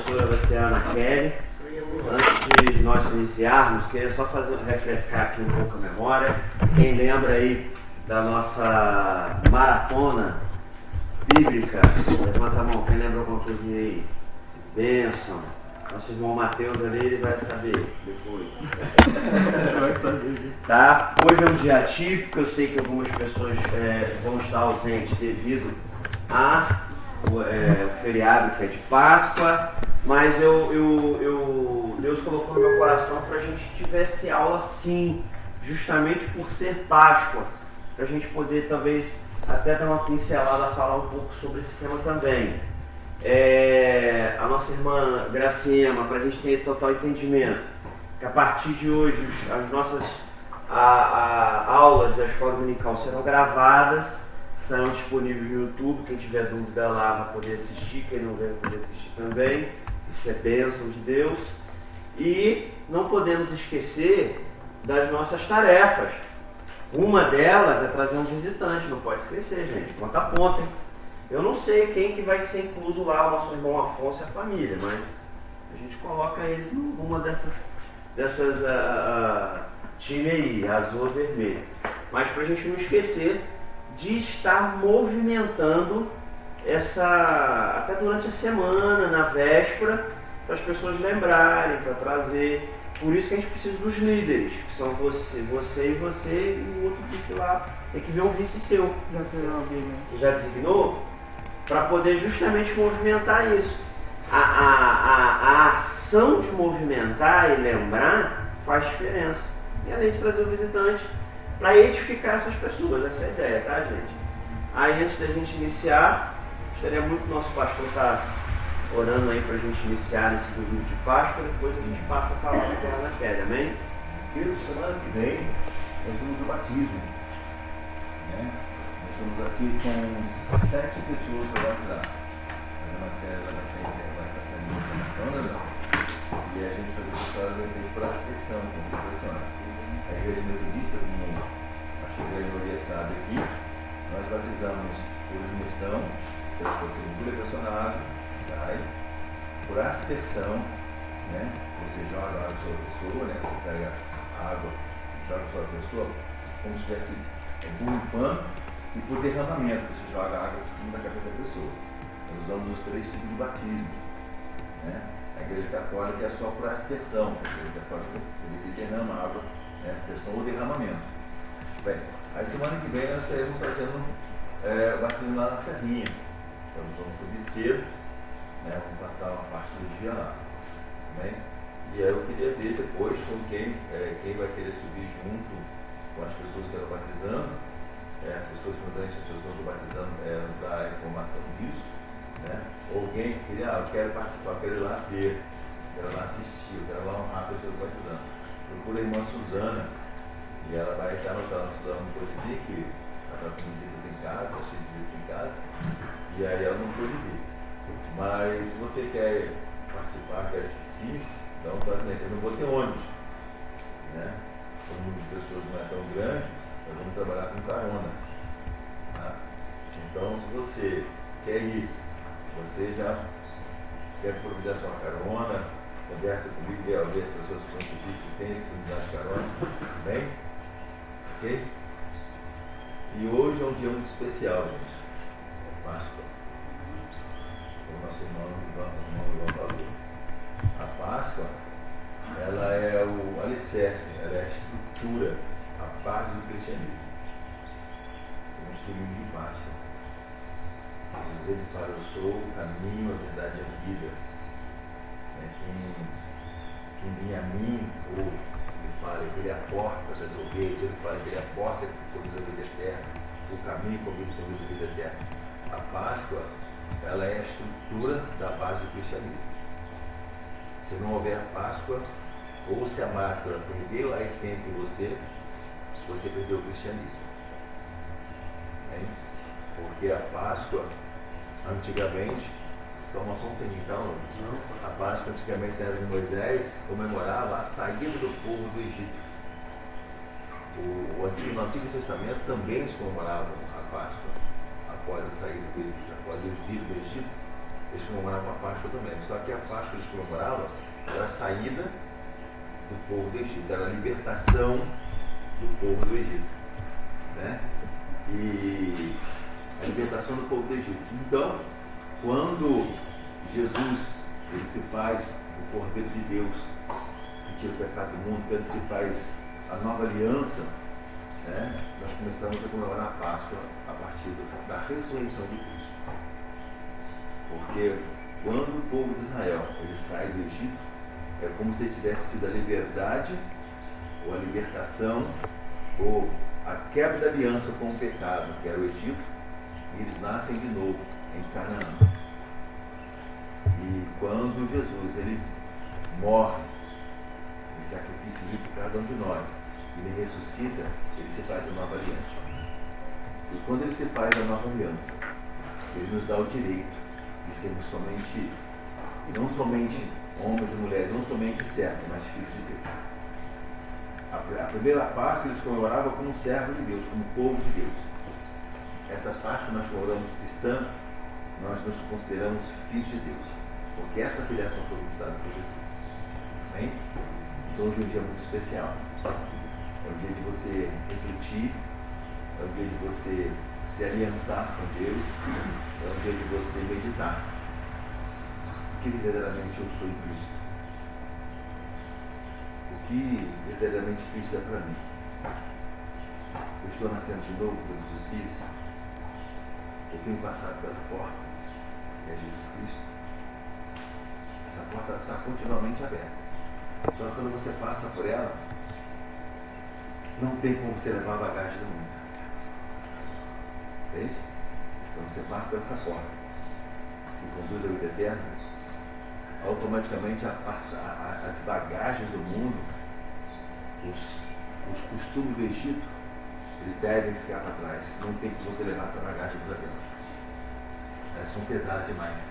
professora vai ser a Ana Kelly. Antes de nós iniciarmos, queria só refrescar aqui um pouco a memória. Quem lembra aí da nossa maratona bíblica? Levanta a mão, quem lembra alguma coisinha aí? Bênção. Nosso irmão Mateus ali, ele vai saber depois. Vai saber. Tá? Hoje é um dia atípico, eu sei que algumas pessoas vão estar ausentes devido o feriado que é de Páscoa, mas Deus colocou no meu coração para a gente tivesse aula sim, justamente por ser Páscoa, para a gente poder talvez até dar uma pincelada, falar um pouco sobre esse tema também. A nossa irmã Graciema, para a gente ter total entendimento, que a partir de hoje as nossas aulas da escola dominical serão gravadas, estarão disponíveis no YouTube. Quem tiver dúvida lá vai poder assistir, quem não vai poder assistir também. Isso é bênção de Deus. E não podemos esquecer das nossas tarefas. Uma delas é trazer um visitante, não pode esquecer, gente. Conta a ponta, hein? Eu não sei quem que vai ser incluso lá, o nosso irmão Afonso e a família, mas a gente coloca eles numa dessas time aí, azul ou vermelho. Mas para a gente não esquecer de estar movimentando até durante a semana, na véspera, para as pessoas lembrarem, para trazer. Por isso que a gente precisa dos líderes, que são você e o outro vice lá. Tem que ver um vice seu. Você já designou? Para poder justamente movimentar isso. A ação de movimentar e lembrar faz diferença. E além de trazer o visitante, para edificar essas pessoas, essa é a ideia, tá, gente? Aí, antes da gente iniciar, gostaria muito que o nosso pastor estar orando aí para a gente iniciar nesse domingo de Páscoa, depois a gente passa a palavra para a Ana Kelly, amém? E semana que vem nós temos o batismo, né? Nós estamos aqui com 7 pessoas para batizar. A Ana Célia vai estar sendo uma informação, né? E a gente vai fazer a história por aspersão, como é impressionante. A igreja metodista, como acho que a grande maioria sabe aqui, nós batizamos por imersão, que você mergulha pressionado, sai, por aspersão, né? Você joga água sobre a pessoa, né? Você pega água, joga sobre a pessoa, como se estivesse borrifando, e por derramamento, você joga água por cima da cabeça da pessoa. Nós usamos os 3 tipos de batismo, né? A igreja católica é só por aspersão, a igreja católica você derrama água, né? Aspersão ou derramamento. Bem, aí semana que vem nós estaremos fazendo o batismo lá na Serrinha. Então nós vamos subir cedo, né? Vamos passar uma parte do dia lá. Né? E aí eu queria ver depois com quem vai querer subir junto com as pessoas que estão batizando, as pessoas importantes, as pessoas que estão batizando, dar informação disso. Né? Ou alguém que queria, eu quero participar, eu quero ir lá ver, quero ir lá assistir, eu quero lá honrar a pessoa que está batizando. Procura a irmã Suzana, e ela vai estar anotando. A Suzana não pôde vir, que ela está com visitas em casa, está cheia de visitas em casa, e aí ela não pôde vir. Mas se você quer participar, quer assistir, então eu não vou ter ônibus, né? O número de pessoas não é tão grande, nós vamos trabalhar com caronas, tá? Então se você quer ir, você já quer providenciar sua carona, conversa comigo, ver as pessoas que vão subir, se tem disponibilidade de carona, tudo bem? Ok? E hoje é um dia muito especial, gente. É Páscoa. O nosso irmão falou. A Páscoa, ela é o alicerce, ela é a estrutura, a base do cristianismo. Temos domingo de Páscoa. Jesus ele fala, eu sou o caminho, a verdade e a vida. Quem vem a mim, ou ele fala que ele é a porta das ovelhas, ele fala que ele é a porta que conduz a vida eterna, o caminho que conduz a vida eterna. A Páscoa, ela é a estrutura da base do cristianismo. Se não houver Páscoa, ou se a máscara perdeu a essência em você, você perdeu o cristianismo. Porque a Páscoa, antigamente, informação tem então, a Páscoa antigamente na era de Moisés comemorava a saída do povo do Egito. No Antigo Testamento também eles comemoravam a Páscoa após a saída do Egito, após o exílio do Egito, eles comemoravam a Páscoa também. Só que a Páscoa que eles comemoravam era a saída do povo do Egito, era a libertação do povo do Egito, né? E a libertação do povo do Egito. Então, quando Jesus ele se faz o Cordeiro de Deus, que tira o pecado do mundo, quando ele se faz a nova aliança, né? Nós começamos a comemorar a Páscoa a partir da ressurreição de Cristo. Porque quando o povo de Israel ele sai do Egito, é como se ele tivesse tido a liberdade, ou a libertação, ou a quebra da aliança com o pecado, que era o Egito, e eles nascem de novo em Canaã. E quando Jesus ele morre em sacrifício por cada um de nós, ele ressuscita, ele se faz a nova aliança. E quando ele se faz a nova aliança, ele nos dá o direito de sermos somente, não somente homens e mulheres, não somente servos, mas filhos de Deus. A primeira Páscoa eles comemoravam como servos de Deus, como povo de Deus. Essa Páscoa nós comemoramos cristã, nós nos consideramos filhos de Deus, porque essa filiação foi conquistada por Jesus. Amém? Então hoje é um dia muito especial. É um dia de você refletir, é um dia de você se aliançar com Deus, é um dia de você meditar. O que verdadeiramente eu sou em Cristo? O que verdadeiramente Cristo é para mim? Eu estou nascendo de novo todos os dias? Eu tenho passado pela porta, que é Jesus Cristo? Essa porta está continuamente aberta. Só que quando você passa por ela, não tem como você levar a bagagem do mundo. Entende? Quando você passa por essa porta, que conduz à vida eterna, automaticamente as bagagens do mundo, os costumes do Egito, eles devem ficar para trás. Não tem que você levar essa bagagem para dentro. Elas são pesadas demais.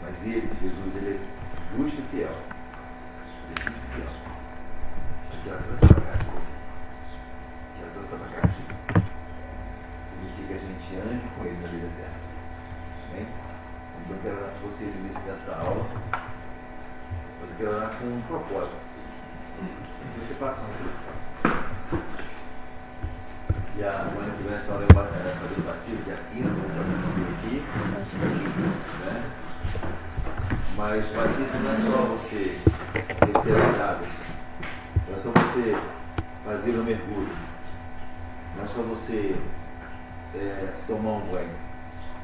Mas ele, Jesus, ele é justo e fiel. Ele é justo e fiel. Vai tirar toda essa bagagem de você. Tirar toda essa bagagem. Permitir que a gente ande com ele na vida eterna. Amém? Então eu quero orar com você no início desta aula. Mas eu quero orar com um propósito. Você passa uma reflexão. E a semana que vem nós fazer o batismo, dia 15, vamos aqui. Né? Mas o batismo não é só você descer as águas, não é só você fazer um mergulho, não é só você tomar um banho.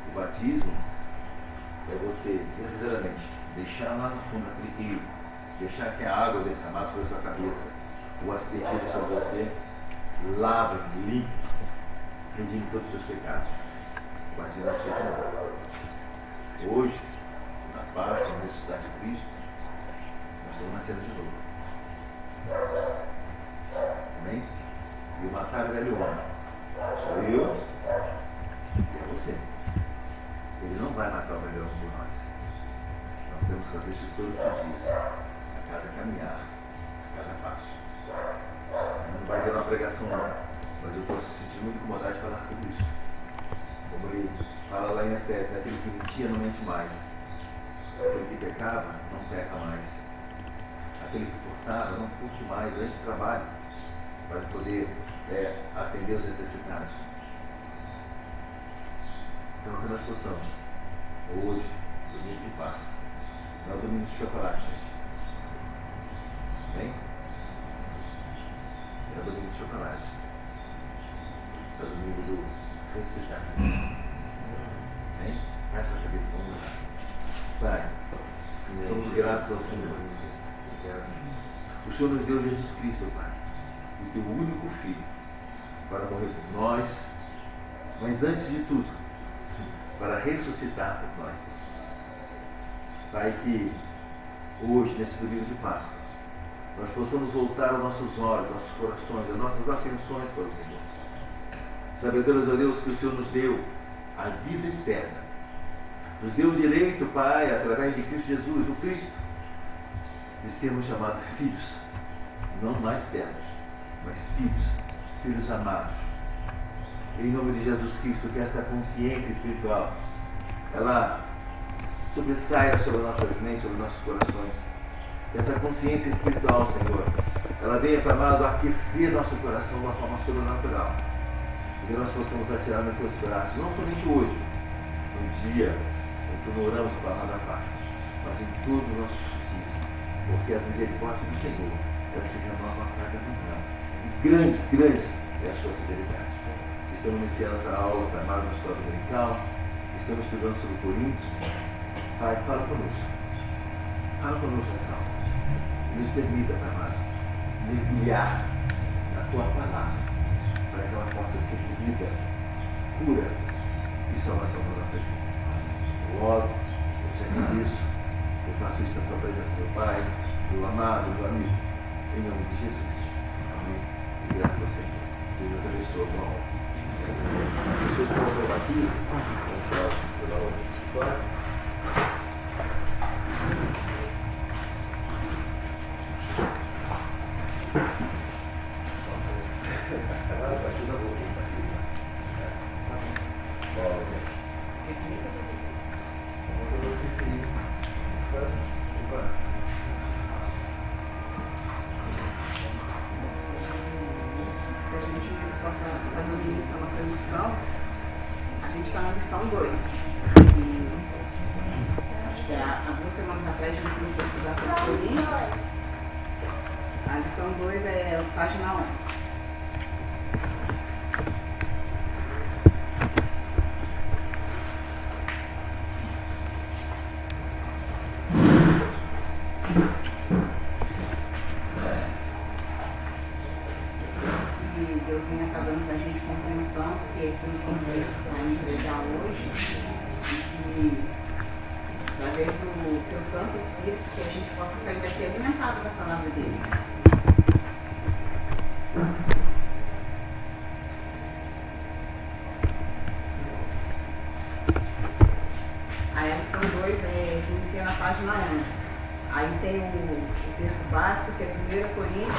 O batismo é você verdadeiramente deixar lá no fundo daquele rio, deixar que a água derramada sobre a sua cabeça, o aspergido sobre você, lava, limpa, redime todos os seus pecados. O batismo é de novo. Hoje, na Páscoa, na ressuscitação de Cristo, nós estamos nascendo de novo. Amém? E o matar o velho homem sou eu e é você. Ele não vai matar o velho homem por nós. Nós temos que fazer isso todos os dias, a cada caminhar, a cada passo. Não vai ter uma pregação não, mas eu posso sentir muito incomodado de falar tudo isso. Como ele fala lá em Efésios, né? Aquele que mentia não mente mais. Aquele que pecava, não peca mais. Aquele que furtava, não furte mais. Antes trabalhe para poder atender os necessitados. Então que nós possamos, hoje, domingo de Páscoa, não é o domingo de chocolate, gente. Amém? É o domingo de chocolate. É o domingo do ressuscitar. Amém? Faz sua cabeça, vamos lá. Pai, somos gratos ao Senhor. O Senhor nos deu Jesus Cristo, Pai, o teu único Filho, para morrer por nós, mas antes de tudo, para ressuscitar por nós. Pai, que hoje, nesse domingo de Páscoa, nós possamos voltar os nossos olhos, nossos corações, as nossas atenções para o Senhor. Sabedores, ó Deus, que o Senhor nos deu a vida eterna. Nos deu o direito, Pai, através de Cristo Jesus, o Cristo, de sermos chamados filhos, não mais servos, mas filhos, filhos amados. Em nome de Jesus Cristo, que essa consciência espiritual, ela sobressaia sobre nossas mentes, sobre nossos corações. Que essa consciência espiritual, Senhor, ela venha para nós aquecer nosso coração de uma forma sobrenatural. E que nós possamos atirar nos teus braços, não somente hoje, no dia em que comemoramos a palavra da Páscoa, mas em todos os nossos dias, porque as misericórdias do Senhor, elas se renovam a cada manhã. E grande, grande é a sua fidelidade. Estamos iniciando essa aula para a nossa escola dominical, estamos estudando sobre Coríntios. Pai, fala conosco. Fala conosco nessa aula. Nos permita, Pai amado, mergulhar na tua palavra, para que ela possa ser vida, cura e salvação para nossas vidas. Eu oro, eu te agradeço, eu faço isso na tua presença, meu Pai, meu amado, meu amigo, em nome de Jesus. Amém. E graças ao Senhor. Deus abençoe a tua aula. As pessoas que estão aqui, vamos pela outra. A gente está na lição 2. Há 2 semanas atrás a gente começou a estudar sobre Coríntios. A lição 2 é a página 11. Deus vinha estar dando para a gente compreensão, porque aqui no contexto para entregar hoje, e através do teu Santo Espírito, que a gente possa sair daqui alimentado da palavra dele. A lição 2 se inicia na página 11. Aí tem o texto básico, que é 1 Coríntios,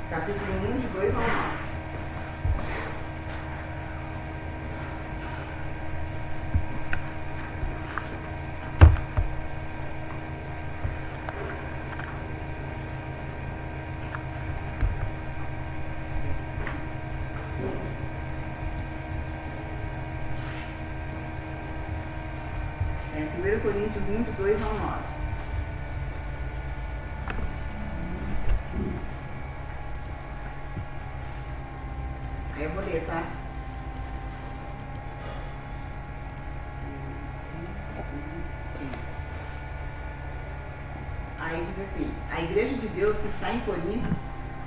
capítulo 1, de 2 ao 9. É 1 Coríntios 1, de 2 ao 9. Aí eu vou ler, tá? Aí diz assim: a igreja de Deus que está em Corinto,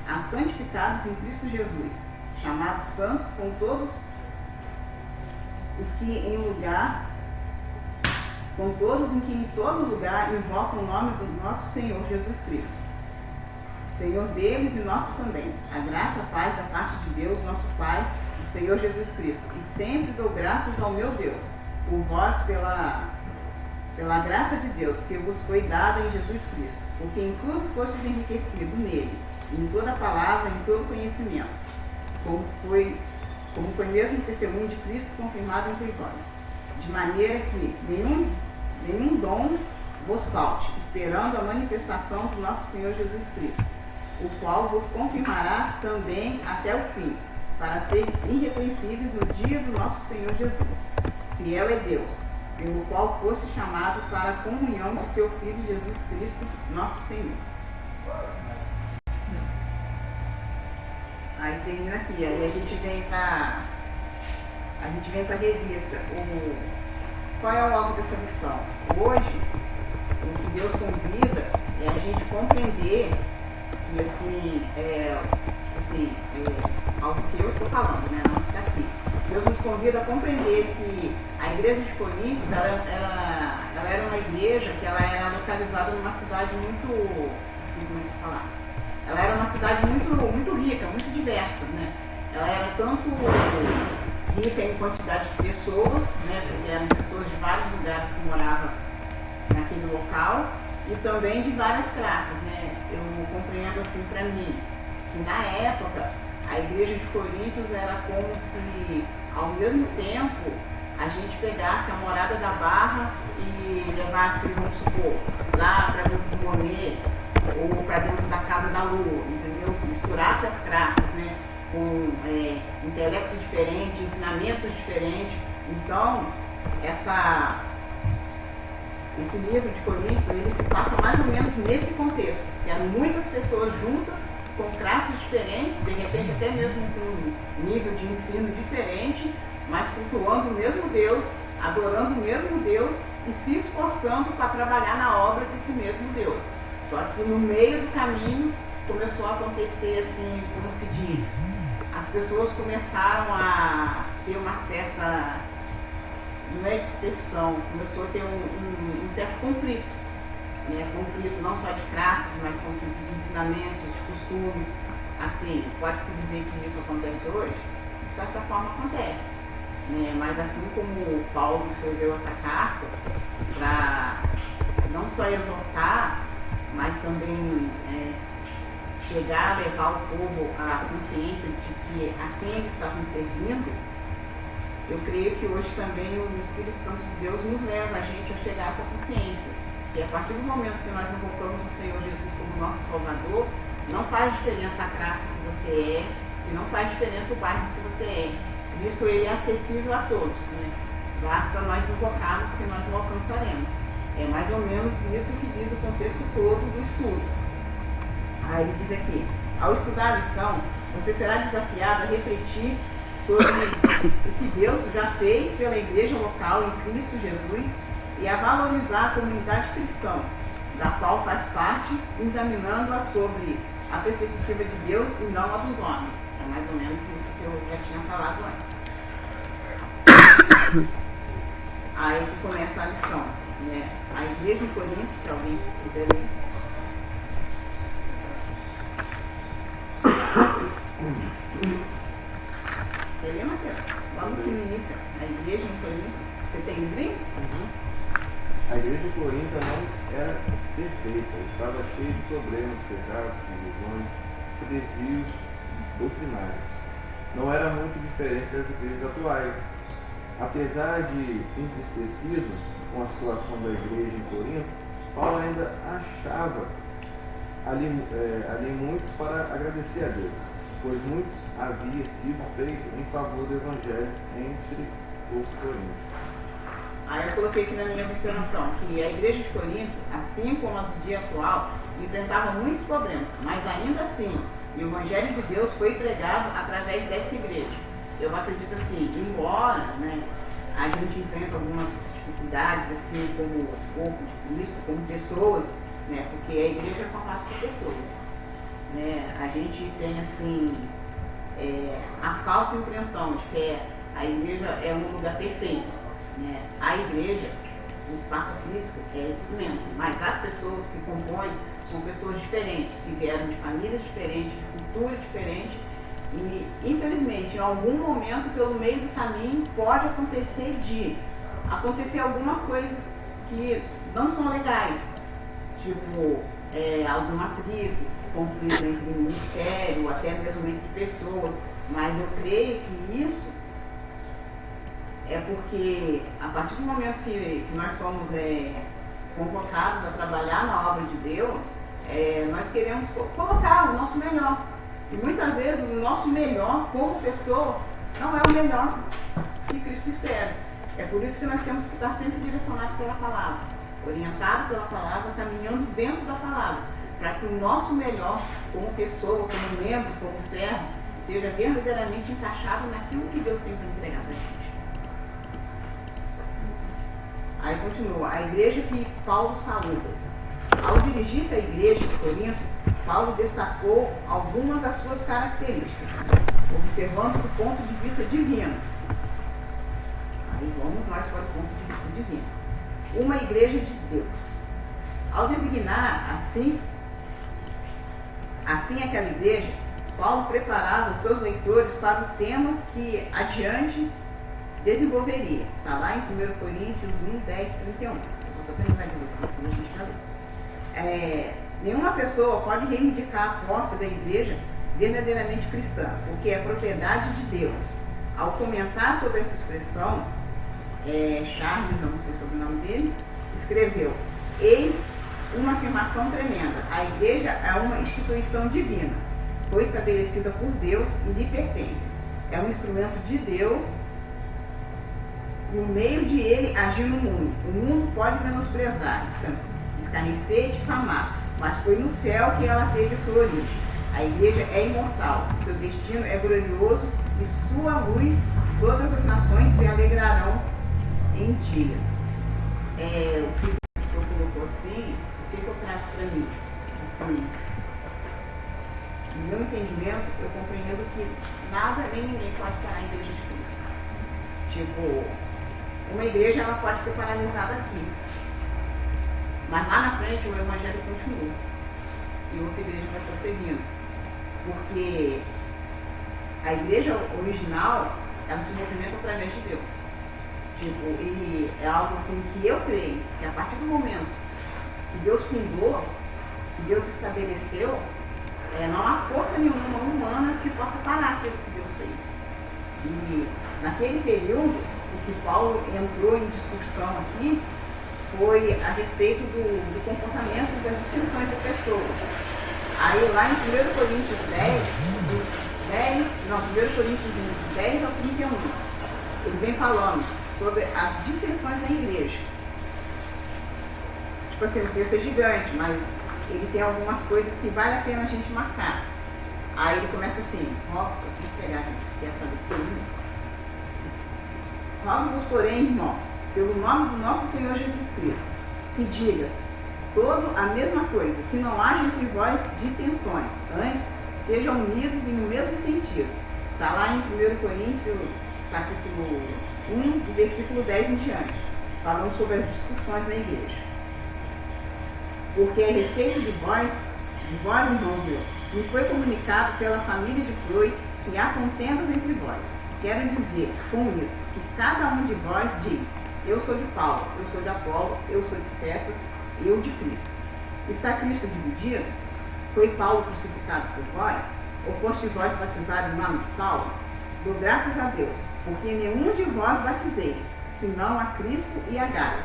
há santificados em Cristo Jesus, chamados santos com todos os que em lugar, com todos em que em todo lugar invocam o nome do nosso Senhor Jesus Cristo, Senhor deles e nosso também. A graça e a paz da parte de Deus, nosso Pai, do Senhor Jesus Cristo. E sempre dou graças ao meu Deus, por vós, pela graça de Deus, que vos foi dada em Jesus Cristo, porque em tudo fostes enriquecido nele, em toda palavra, em todo conhecimento, como foi mesmo o testemunho de Cristo confirmado entre vós, de maneira que nenhum dom vos falte, esperando a manifestação do nosso Senhor Jesus Cristo, o qual vos confirmará também até o fim, para seres irrepreensíveis no dia do nosso Senhor Jesus. Fiel é Deus, pelo qual fosse chamado para a comunhão de seu Filho Jesus Cristo, nosso Senhor. Aí termina aqui, aí a gente vem para a revista. Qual é o alvo dessa lição? Hoje, o que Deus convida é a gente compreender que algo que eu estou falando, né? Não está aqui. Deus nos convida a compreender que a igreja de Coríntios, ela era uma igreja que ela era localizada numa cidade muito, assim, como é que se falar? Ela era uma cidade muito rica, muito diversa, né? Ela era tanto rica em quantidade de pessoas, né? Porque eram pessoas de vários lugares que moravam naquele local, e também de várias classes, né? Eu compreendo assim para mim que na época a igreja de Coríntios era como se ao mesmo tempo a gente pegasse a Morada da Barra e levasse, vamos supor, lá para dentro do Monet ou para dentro da Casa da Lua, entendeu? Misturasse as classes, né? Com intelectos diferentes, ensinamentos diferentes. Então, esse livro de Coríntios, ele se passa mais ou menos nesse contexto, que eram muitas pessoas juntas, com classes diferentes, de repente até mesmo com um nível de ensino diferente, mas cultuando o mesmo Deus, adorando o mesmo Deus e se esforçando para trabalhar na obra desse mesmo Deus. Só que no meio do caminho começou a acontecer assim, como se diz, as pessoas começaram a ter uma certa, não é dispersão, começou a ter um certo conflito, né? Conflito não só de classes, mas conflito de ensinamentos, de costumes. Assim, pode-se dizer que isso acontece hoje? De certa forma acontece, né? Mas assim como Paulo escreveu essa carta para não só exortar, mas também chegar a levar o povo à consciência de que a quem eles estavam servindo, eu creio que hoje também o Espírito Santo de Deus nos leva a gente a chegar a essa consciência. E a partir do momento que nós invocamos o Senhor Jesus como nosso Salvador, não faz diferença a classe que você é, e não faz diferença o bairro que você é. Cristo, ele é acessível a todos, né? Basta nós invocarmos que nós o alcançaremos. É mais ou menos isso que diz o contexto todo do estudo. Aí ele diz aqui, ao estudar a lição, você será desafiado a refletir sobre o que Deus já fez pela igreja local em Cristo Jesus e a valorizar a comunidade cristã, da qual faz parte, examinando-a sobre a perspectiva de Deus e não a dos homens. É mais ou menos isso que eu já tinha falado antes. Aí que começa a lição, né? A igreja de Corinto, se alguém quiser ler. Quer ler, Matheus? Vamos aqui no início. A igreja de Corinto. Você tem livro? A igreja de Corinto não era perfeita, estava cheia de problemas, pecados, divisões e desvios doutrinários. Não era muito diferente das igrejas atuais. Apesar de entristecido com a situação da igreja em Corinto, Paulo ainda achava ali muitos para agradecer a Deus, pois muitos havia sido feito em favor do Evangelho entre os coríntios. Aí eu coloquei aqui na minha observação que a igreja de Corinto, assim como a do dia atual, enfrentava muitos problemas, mas ainda assim, o Evangelho de Deus foi pregado através dessa igreja. Eu acredito assim, embora, né, a gente enfrenta algumas dificuldades, assim, como o corpo de Cristo, como pessoas, né, porque a igreja é formada por pessoas. Né, a gente tem, assim, a falsa impressão de que a igreja é um lugar perfeito. Né? A igreja, o espaço físico é instrumento, mas as pessoas que compõem são pessoas diferentes, que vieram de famílias diferentes, de cultura diferente, e infelizmente em algum momento pelo meio do caminho pode acontecer algumas coisas que não são legais, tipo algum atrito, conflito entre o ministério, até mesmo entre pessoas, mas eu creio que isso é porque a partir do momento que nós somos convocados a trabalhar na obra de Deus, nós queremos colocar o nosso melhor. E muitas vezes o nosso melhor como pessoa não é o melhor que Cristo espera. É por isso que nós temos que estar sempre direcionados pela palavra, orientado pela palavra, caminhando dentro da palavra, para que o nosso melhor como pessoa, como membro, como servo, seja verdadeiramente encaixado naquilo que Deus tem para entregar para a gente. Aí continua, a igreja que Paulo saúda. Ao dirigir-se à igreja de Corinto, Paulo destacou algumas das suas características, observando do ponto de vista divino. Aí vamos mais para o ponto de vista divino. Uma igreja de Deus. Ao designar assim aquela igreja, Paulo preparava os seus leitores para o tema que adiante desenvolveria. Está lá em 1 Coríntios 1, 10, 31. Eu vou só terminar de ler, senão a gente já lê. Nenhuma pessoa pode reivindicar a posse da igreja verdadeiramente cristã, porque é propriedade de Deus. Ao comentar sobre essa expressão, Charles, eu não sei sobre o nome dele, escreveu: eis uma afirmação tremenda. A igreja é uma instituição divina. Foi estabelecida por Deus e lhe pertence. É um instrumento de Deus e o meio de ele agir no mundo. O mundo pode menosprezar, escarnecer e difamar, mas foi no céu que ela teve sua origem. A igreja é imortal, seu destino é glorioso e sua luz, todas as nações se alegrarão em dia. O que você colocou assim, o que eu trago para mim? Assim, no meu entendimento, eu compreendo que nada nem ninguém pode parar a igreja de Cristo. Tipo, uma igreja ela pode ser paralisada aqui, mas lá na frente o evangelho continua e outra igreja vai prosseguindo, porque a igreja original ela se movimenta através de Deus. Tipo, e é algo assim que eu creio que a partir do momento que Deus fundou, que Deus estabeleceu, não há força nenhuma humana que possa parar aquilo que Deus fez. E naquele período, o que Paulo entrou em discussão aqui foi a respeito do comportamento das distinções de pessoas. Aí lá em 1 Coríntios 1 Coríntios 10 ao 31, ele vem falando sobre as dissensões na igreja. Tipo assim, o texto é gigante, mas ele tem algumas coisas que vale a pena a gente marcar. Aí ele começa assim, eu tenho que pegar aqui, que essa daqui. Rogo-vos, porém, irmãos, pelo nome do nosso Senhor Jesus Cristo, que digas toda a mesma coisa, que não haja entre vós dissensões, antes sejam unidos e no mesmo sentido. Está lá em 1 Coríntios, capítulo 1, do versículo 10 em diante, falando sobre as discussões na igreja. Porque a respeito de vós, irmãos meus, me foi comunicado pela família de Chloe que há contendas entre vós. Quero dizer com isso que cada um de vós diz: eu sou de Paulo, eu sou de Apolo, eu sou de Cefas, eu de Cristo. Está Cristo dividido? Foi Paulo crucificado por vós? Ou foste vós batizados em nome de Paulo? Dou graças a Deus, porque nenhum de vós batizei, senão a Crispo e a Gaio,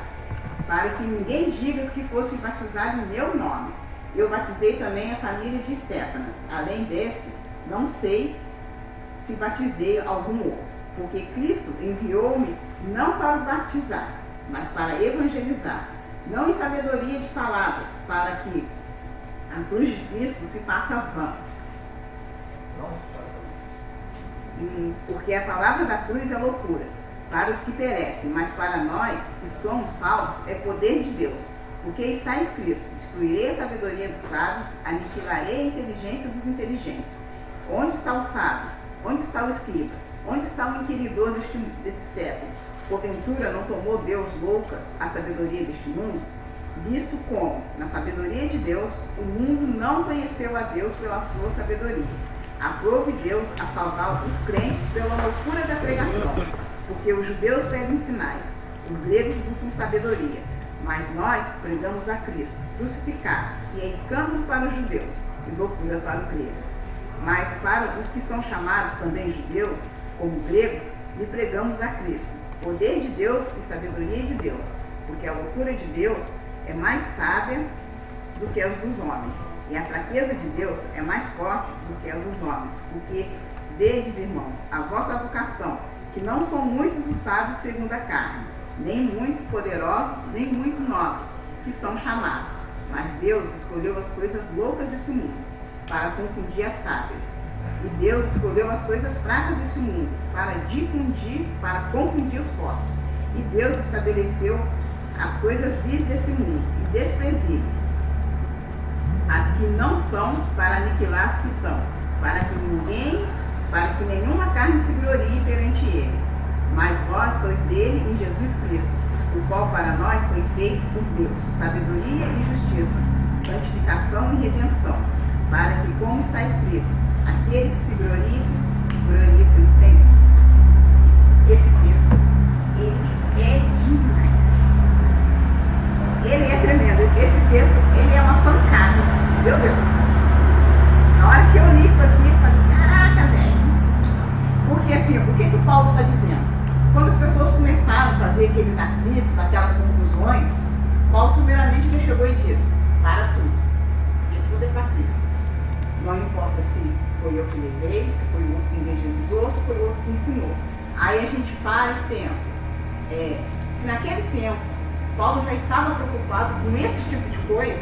para que ninguém diga que fosse batizado em meu nome. Eu batizei também a família de Estéfanas. Além deste, não sei se batizei algum outro, porque Cristo enviou-me não para batizar, mas para evangelizar, não em sabedoria de palavras, para que a cruz de Cristo se faça vã. Porque a palavra da cruz é loucura para os que perecem, mas para nós que somos salvos é poder de Deus. Porque está escrito: destruirei a sabedoria dos sábios, aniquilarei a inteligência dos inteligentes. Onde está o sábio? Onde está o escriba? Onde está o inquiridor desse século? Porventura não tomou Deus louca a sabedoria deste mundo? Visto como, na sabedoria de Deus, o mundo não conheceu a Deus pela sua sabedoria. Aprove Deus a salvar os crentes pela loucura da pregação, porque os judeus pedem sinais, os gregos buscam sabedoria, mas nós pregamos a Cristo crucificado, que é escândalo para os judeus e loucura para os gregos. Mas para os que são chamados também judeus, como gregos, lhe pregamos a Cristo, poder de Deus e sabedoria de Deus, porque a loucura de Deus é mais sábia do que a dos homens, e a fraqueza de Deus é mais forte do que a dos homens, porque vedes, irmãos, a vossa vocação, que não são muitos os sábios segundo a carne, nem muitos poderosos, nem muito nobres, que são chamados, mas Deus escolheu as coisas loucas desse mundo, para confundir as sábias, e Deus escolheu as coisas fracas desse mundo, para confundir os fortes, e Deus estabeleceu as coisas vis desse mundo, e desprezíveis, as que não são, para aniquilar as que são, para que nenhuma carne se glorie perante ele. Mas vós sois dele em Jesus Cristo, o qual para nós foi feito por Deus, sabedoria e justiça, santificação e redenção, para que, como está escrito, aquele que se glorie-se no Senhor. Esse texto, ele é demais. Ele é tremendo. Esse texto, ele é uma pancada. Meu Deus. Na hora que eu li isso aqui, eu falei, caraca, velho. Porque assim, o que o Paulo está dizendo? Quando as pessoas começaram a fazer aqueles atritos, aquelas conclusões, Paulo para e pensa, se naquele tempo Paulo já estava preocupado com esse tipo de coisa,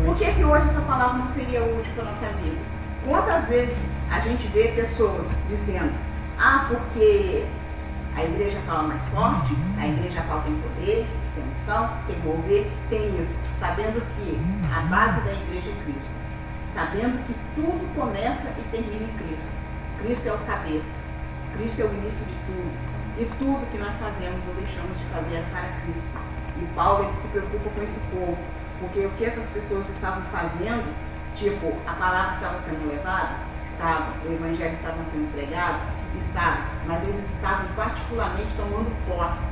por que hoje essa palavra não seria útil para a nossa vida? Quantas vezes a gente vê pessoas dizendo, porque a igreja fala mais forte, a igreja fala tem poder, tem missão, tem mover, tem isso, sabendo que a base da igreja é Cristo, sabendo que tudo começa e termina em Cristo. Cristo é o cabeça, Cristo é o início de tudo, e tudo que nós fazemos ou deixamos de fazer é para Cristo. E Paulo ele se preocupa com esse povo, porque o que essas pessoas estavam fazendo, tipo, a palavra estava sendo levada, estava, o evangelho estava sendo pregado, estava, mas eles estavam particularmente tomando posse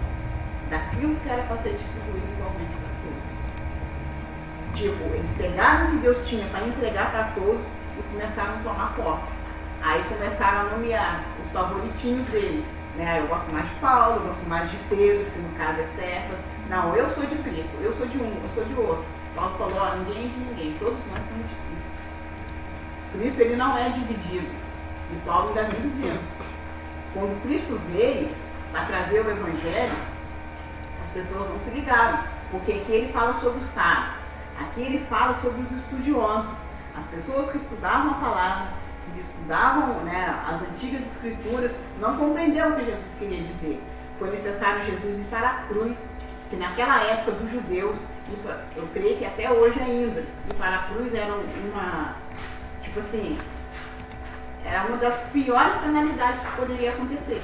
daquilo que era para ser distribuído igualmente para todos. Tipo, eles pegaram o que Deus tinha para entregar para todos e começaram a tomar posse. Aí começaram a nomear os favoritinhos dele. Né? Eu gosto mais de Paulo, eu gosto mais de Pedro, que no caso é Cefas. Não, eu sou de Cristo, eu sou de um, eu sou de outro. Paulo falou, ninguém é de ninguém, todos nós somos de Cristo. Cristo ele não é dividido. E Paulo ainda vem dizendo, quando Cristo veio para trazer o Evangelho, as pessoas não se ligaram, porque aqui ele fala sobre os sábios, aqui ele fala sobre os estudiosos, as pessoas que estudavam a palavra, que estudavam, né, as antigas escrituras, não compreenderam o que Jesus queria dizer. Foi necessário Jesus ir para a cruz, que naquela época dos judeus, eu creio que até hoje ainda, ir para a cruz era uma, tipo assim, era uma das piores penalidades que poderia acontecer.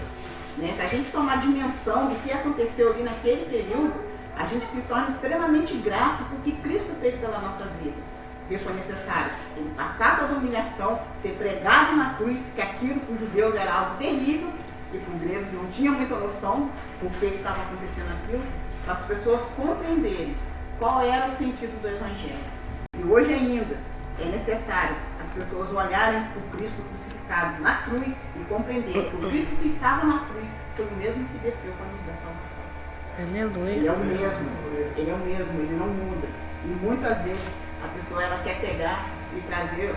Né? Se a gente tomar dimensão do que aconteceu ali naquele período, a gente se torna extremamente grato por que Cristo fez pelas nossas vidas. Porque foi necessário ele passar toda a humilhação, ser pregado na cruz, que aquilo para os judeus era algo terrível, e para os gregos não tinham muita noção por que estava acontecendo aquilo, para as pessoas compreenderem qual era o sentido do Evangelho. E hoje ainda é necessário as pessoas olharem para o Cristo crucificado na cruz e compreender que o Cristo que estava na cruz foi o mesmo que desceu para nos dar salvação. Aleluia. Ele é o mesmo, ele não muda. E muitas vezes a pessoa ela quer pegar e trazer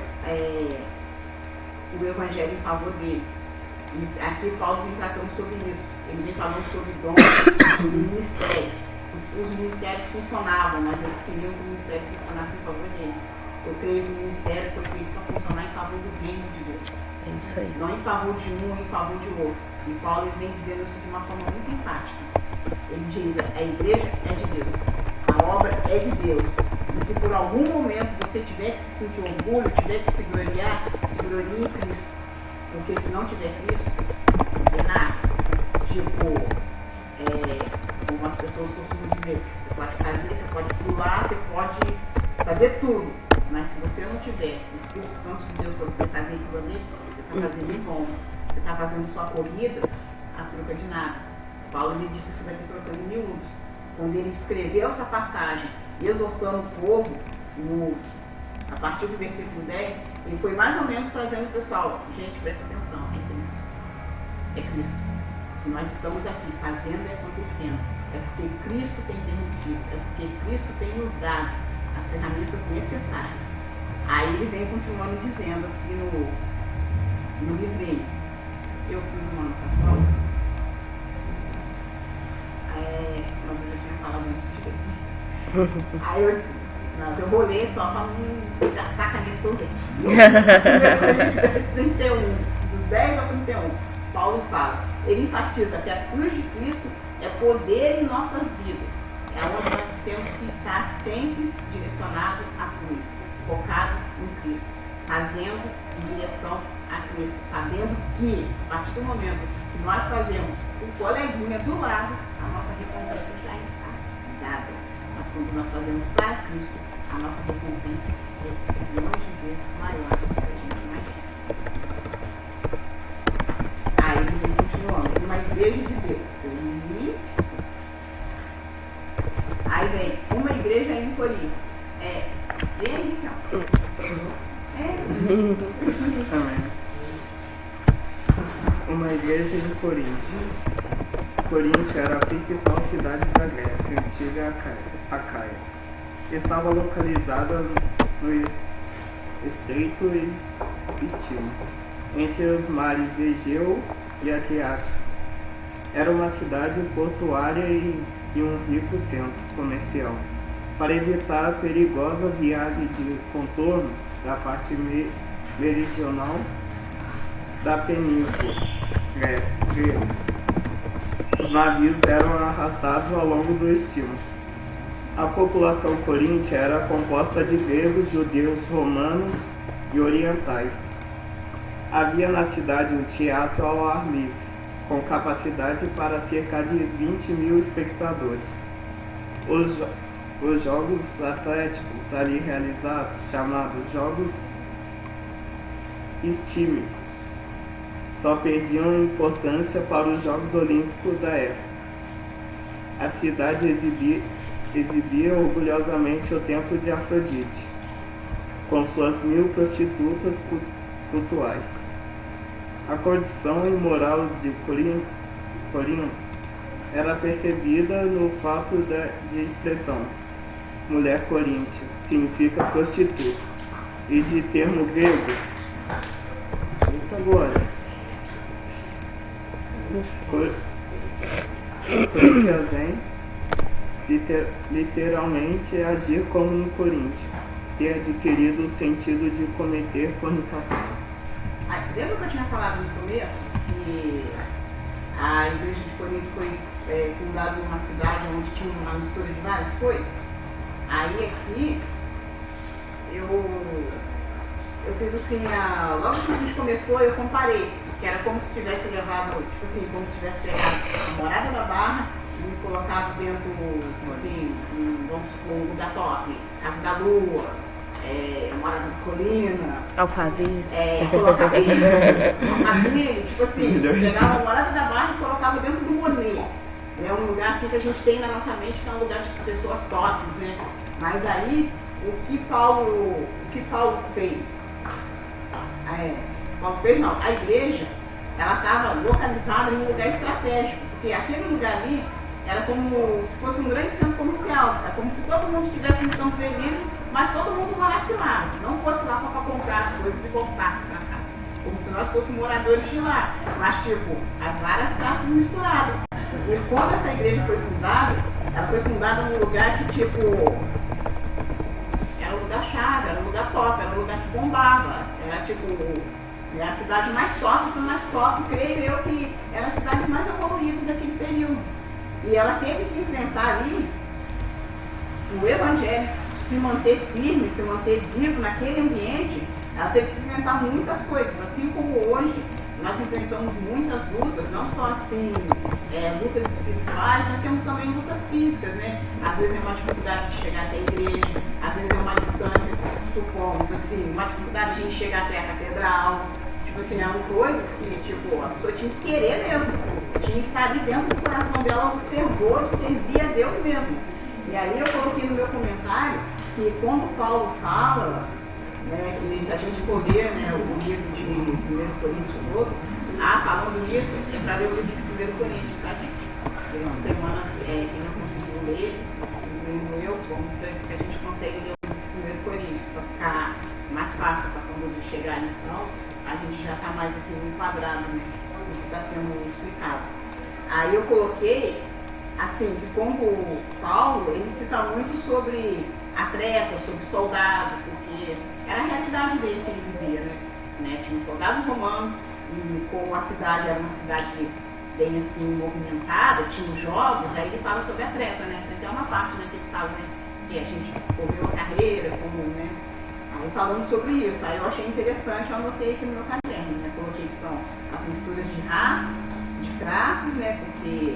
o Evangelho em favor dele. E aqui Paulo vem tratando sobre isso. Ele vem falando sobre dons, sobre ministérios. Os ministérios funcionavam, mas eles queriam que o ministério funcionasse em favor dele. Eu creio que o ministério foi feito para funcionar em favor do reino de Deus. É isso aí. Não em favor de um, em favor de outro. E Paulo vem dizendo isso de uma forma muito enfática. Ele diz, a igreja é de Deus, a obra é de Deus. E se por algum momento você tiver que se sentir orgulho, tiver que se gloriar, se glorie em Cristo. Porque se não tiver Cristo, não tem nada. Tipo, como as pessoas costumam dizer, você pode fazer, você pode pular, você pode fazer tudo. Mas se você não tiver o Espírito Santo de Deus para você fazer aquilo ali, você está fazendo em vão. Você está fazendo sua corrida a troca de nada. Paulo lhe disse isso daqui trocando em miúdos. Quando ele escreveu essa passagem, exortando o povo, a partir do versículo 10, ele foi mais ou menos trazendo o pessoal, gente, presta atenção, é Cristo. É Cristo. Se nós estamos aqui fazendo e acontecendo, é porque Cristo tem permitido, é porque Cristo tem nos dado as ferramentas necessárias. Aí ele vem continuando dizendo aqui no livrinho. Eu fiz uma anotação, mas eu já tinha falado antes de aí eu vou ler só para não gastar a caneta que eu usei. Versículos 31, dos 10 ao 31, Paulo fala, ele enfatiza que a cruz de Cristo é poder em nossas vidas. É onde nós temos que estar sempre direcionado à cruz, focado em Cristo, fazendo em direção a Cristo, sabendo que, a partir do momento que nós fazemos o coleguinha do lado, a nossa recompensa já está dada. Mas quando nós fazemos para Cristo, a nossa recompensa é milhões de vezes maior do que a gente imagina. Aí ele vem continuando, uma igreja de Deus. Eu li. Aí vem, uma igreja em Corinto. Uma igreja em Corinto. Corinto era a principal cidade da Grécia, antiga Acaia. Estava localizada no Estreito Estilo, entre os mares Egeu e Adriático. Era uma cidade portuária e um rico centro comercial. Para evitar a perigosa viagem de contorno da parte meridional da península grega, os navios eram arrastados ao longo do estimo. A população coríntia era composta de gregos, judeus, romanos e orientais. Havia na cidade um teatro ao ar livre, com capacidade para cerca de 20.000 espectadores. Os jogos atléticos ali realizados, chamados Jogos Estímicos, só perdiam importância para os Jogos Olímpicos da época. A cidade exibia orgulhosamente o templo de Afrodite, com suas 1.000 prostitutas cultuais. A condição imoral de Corinto era percebida no fato de expressão mulher coríntia significa prostituta, e de termo grego Corintiazen, literalmente agir como um coríntio, ter adquirido o sentido de cometer fornicação. Lembra que eu tinha falado no começo que a igreja de Corinto foi fundada numa cidade onde tinha uma mistura de várias coisas? Aí aqui eu fiz assim, logo que a gente começou eu comparei, que era como se tivesse levado, tipo assim, como se tivesse pegado a Morada da Barra e me colocado dentro, tipo assim, vamos supor, um lugar top, Casa da Lua, Morada da Colina, Alphaville. Colocava isso, Alphaville, tipo assim, pegava a Morada da Barra e colocava dentro do Monet. É um lugar assim que a gente tem na nossa mente, que é um lugar de pessoas tops, né? Mas aí, o que Paulo fez? Paulo fez não, a igreja, ela estava localizada em um lugar estratégico, porque aquele lugar ali era como se fosse um grande centro comercial, é como se todo mundo estivesse no Campo Elísio, mas todo mundo morasse lá, não fosse lá só para comprar as coisas e voltasse para casa, como se nós fôssemos moradores de lá, mas tipo, as várias classes misturadas. E quando essa igreja foi fundada, ela foi fundada num lugar que tipo, era um lugar chave, era um lugar top, era um lugar que bombava, era tipo, a cidade mais top, creio eu que era a cidade mais evoluída daquele período. E ela teve que enfrentar ali o evangelho, se manter firme, se manter vivo naquele ambiente. Ela teve que enfrentar muitas coisas, assim como hoje nós enfrentamos muitas lutas, não só assim, lutas espirituais, mas temos também lutas físicas, né? Às vezes é uma dificuldade de chegar até a igreja, às vezes é uma distância, supomos, assim, uma dificuldade de a gente chegar até a catedral. Tipo assim, eram coisas que, tipo, a pessoa tinha que querer mesmo, tinha que estar ali dentro do coração dela o fervor de servir a Deus mesmo. E aí eu coloquei no meu comentário que quando Paulo fala, né, que se a gente for ver, né, o livro de 1 Coríntios todo, falando nisso, é para ler o livro de 1 Coríntios, tá, gente? Durante a semana, quem não conseguiu ler, eu, vamos dizer que a gente consegue ler o livro de 1 Coríntios, para ficar mais fácil para quando a gente chegar em Salmos, a gente já está mais assim enquadrado, né, no que está sendo explicado. Aí eu coloquei, assim, que como Paulo, ele cita muito sobre atletas, sobre soldados, porque era a realidade dele que ele vivia, né? Tinha soldados romanos, e como a cidade era uma cidade bem assim movimentada, tinha os jogos, aí ele fala sobre atleta, né? Tem até uma parte, né, que ele fala, né, que a gente correu a carreira, como, né? Aí falando sobre isso, aí eu achei interessante, eu anotei aqui no meu caderno, né? Coloquei que são as misturas de raças, de classes, né? Porque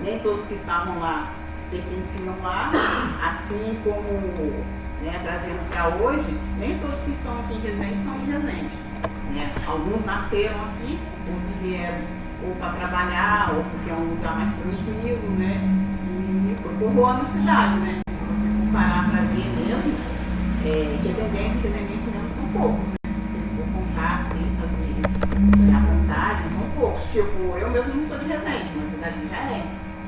nem todos que estavam lá pertenciam lá, assim como, né, trazendo para hoje, nem todos que estão aqui em Resende são de Resende, né? Alguns nasceram aqui, outros vieram ou para trabalhar, ou porque é um lugar mais tranquilo, né? E povoando a cidade, né? Se você for parar para ver mesmo, residentes mesmo são poucos, né? Se você for contar assim, fazer a vontade, são poucos. Tipo, eu mesmo não sou de Resende, mas a cidade já é.